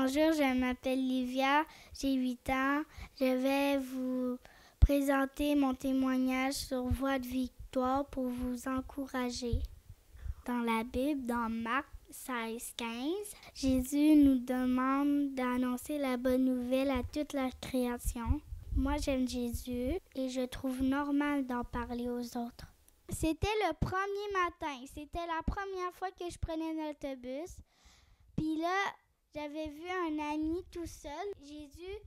Bonjour, je m'appelle Livia, j'ai 8 ans. Je vais vous présenter mon témoignage sur Voix de victoire pour vous encourager. Dans la Bible, dans Marc 16-15, Jésus nous demande d'annoncer la bonne nouvelle à toute la création. Moi, j'aime Jésus et je trouve normal d'en parler aux autres. C'était le premier matin. C'était la première fois que je prenais l'autobus. Puis là, j'avais vu un ami tout seul. Jésus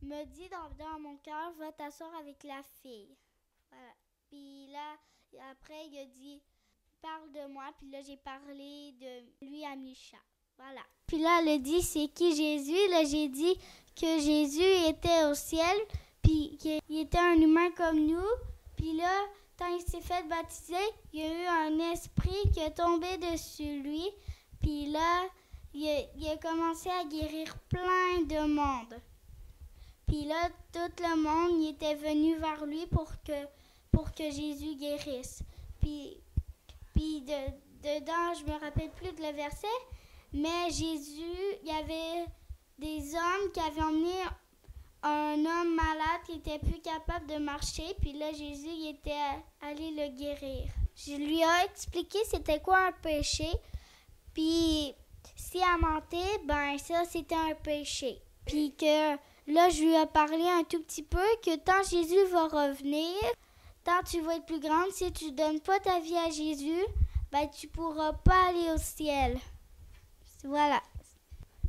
me dit dans mon cœur, va t'asseoir avec la fille. Voilà. Puis là, après, il a dit, parle de moi. Puis là, j'ai parlé de lui à Micha. Voilà. Puis là, elle a dit, c'est qui Jésus? Là, j'ai dit que Jésus était au ciel, puis qu'il était un humain comme nous. Puis là, quand il s'est fait baptiser, il y a eu un esprit qui est tombé dessus lui. Puis là, il a commencé à guérir plein de monde. Puis là, tout le monde il était venu vers lui pour que Jésus guérisse. Puis dedans, je me rappelle plus de le verset, mais Jésus, il y avait des hommes qui avaient emmené un homme malade qui était plus capable de marcher. Puis là, Jésus il était allé le guérir. Je lui ai expliqué c'était quoi un péché. Puis si elle mentait, ben ça, c'était un péché. Puis que là, je lui ai parlé un tout petit peu que quand Jésus va revenir, quand tu vas être plus grande, si tu donnes pas ta vie à Jésus, ben tu pourras pas aller au ciel. Voilà.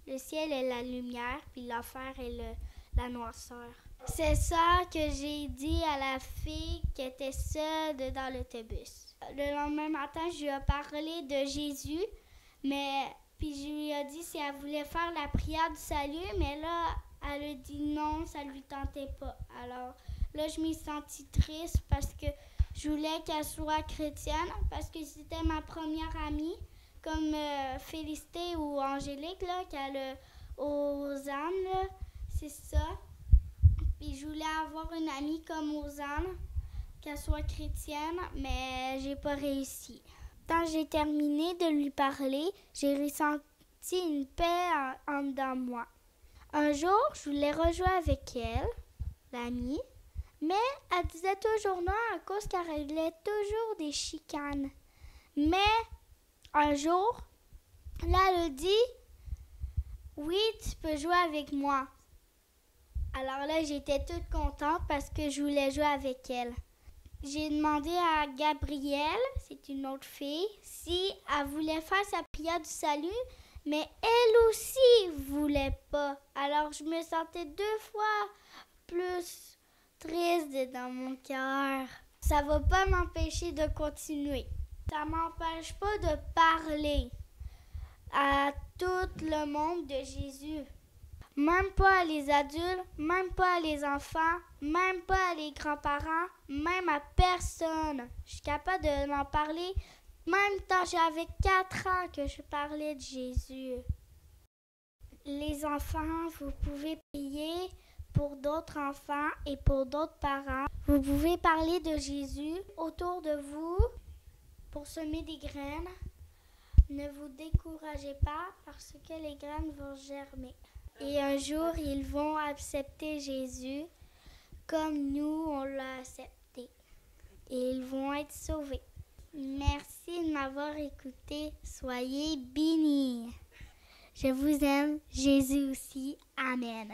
Le ciel est la lumière, puis l'enfer est la noirceur. C'est ça que j'ai dit à la fille qui était seule dans l'autobus. Le lendemain matin, je lui ai parlé de Jésus, mais puis je lui ai dit si elle voulait faire la prière du salut, mais là, elle a dit non, ça lui tentait pas. Alors là, je m'y sentis triste parce que je voulais qu'elle soit chrétienne, parce que c'était ma première amie, comme Félicité ou Angélique, là, qu'elle a Hosanne, là, c'est ça. Puis je voulais avoir une amie comme Hosanne, qu'elle soit chrétienne, mais j'ai pas réussi. Quand j'ai terminé de lui parler, j'ai ressenti une paix en dedans de moi. Un jour, je voulais rejouer avec elle, l'amie, mais elle disait toujours non à cause qu'elle réglait toujours des chicanes. Mais un jour, là, elle a dit « Oui, tu peux jouer avec moi ». Alors là, j'étais toute contente parce que je voulais jouer avec elle. J'ai demandé à Gabrielle, c'est une autre fille, si elle voulait faire sa prière du salut, mais elle aussi voulait pas. Alors je me sentais 2 fois plus triste dans mon cœur. Ça va pas m'empêcher de continuer. Ça m'empêche pas de parler à tout le monde de Jésus. Même pas à les adultes, même pas à les enfants, même pas à les grands-parents, même à personne. Je suis capable de m'en parler, même quand j'avais 4 ans que je parlais de Jésus. Les enfants, vous pouvez prier pour d'autres enfants et pour d'autres parents. Vous pouvez parler de Jésus autour de vous pour semer des graines. Ne vous découragez pas parce que les graines vont germer. Et un jour, ils vont accepter Jésus comme nous, on l'a accepté. Et ils vont être sauvés. Merci de m'avoir écouté. Soyez bénis. Je vous aime. Jésus aussi. Amen.